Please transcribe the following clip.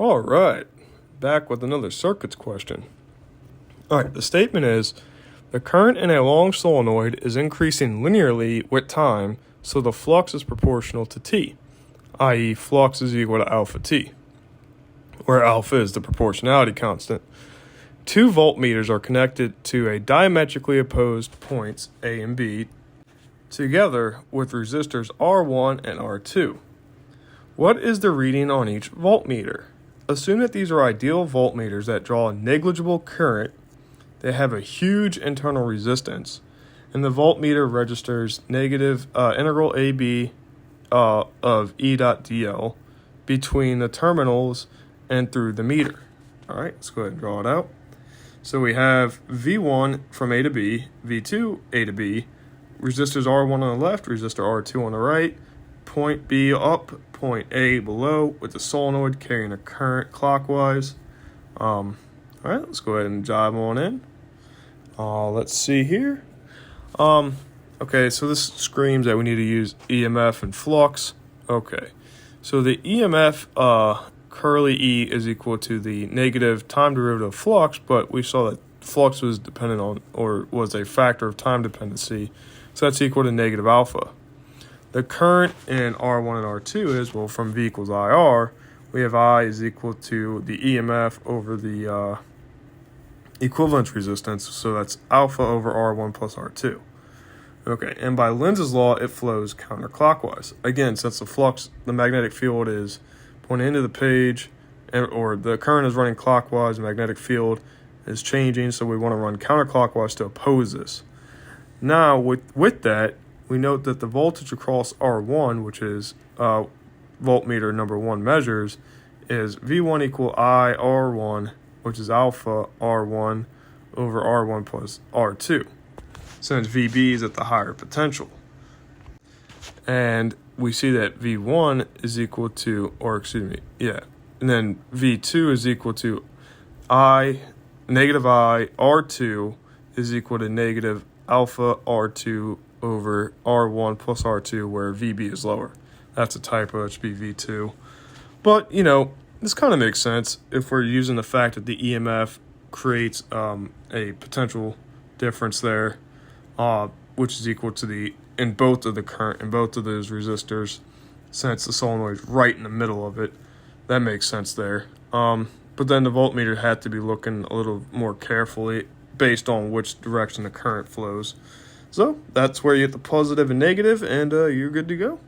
All right, back with another circuits question. All right, the statement is, the current in a long solenoid is increasing linearly with time, so the flux is proportional to T, i.e. flux is equal to alpha T, where alpha is the proportionality constant. Two voltmeters are connected to a diametrically opposed points A and B together with resistors R1 and R2. What is the reading on each voltmeter? Assume that these are ideal voltmeters that draw a negligible current. They have a huge internal resistance, and the voltmeter registers negative integral AB of E dot dl between the terminals and through the meter. All right, let's go ahead and draw it out. So we have V1 from A to B, V2 A to B, resistors R1 on the left, resistor R2 on the right, point B up, point A below, with the solenoid carrying a current clockwise. All right, let's go ahead and dive on in. Let's see here. Okay, so this screams that we need to use EMF and flux. Okay, so the EMF curly E is equal to the negative time derivative of flux, but we saw that flux was dependent on, or was a factor of time dependency, so that's equal to negative alpha. The current in R1 and R2 is, well, from V equals IR, we have I is equal to the EMF over the equivalence resistance, so that's alpha over R1 plus R2. Okay, and by Lenz's law, it flows counterclockwise. Again, since the flux, the magnetic field is pointing into the page, or the current is running clockwise, the magnetic field is changing, so we want to run counterclockwise to oppose this. Now, with that, we note that the voltage across R1, which is voltmeter number 1 measures, is V1 equal I R1, which is alpha R1 over R1 plus R2, since VB is at the higher potential. And we see that V1 is equal to, and then V2 is equal to negative I R2 is equal to negative alpha R2 over R1 plus R2, where VB is lower. That's a typo, it should be V2. But, this kind of makes sense if we're using the fact that the EMF creates a potential difference there, which is equal to in both of the current, in both of those resistors, since the solenoid is right in the middle of it. That makes sense there. But then the voltmeter had to be looking a little more carefully based on which direction the current flows. So that's where you get the positive and negative, and you're good to go.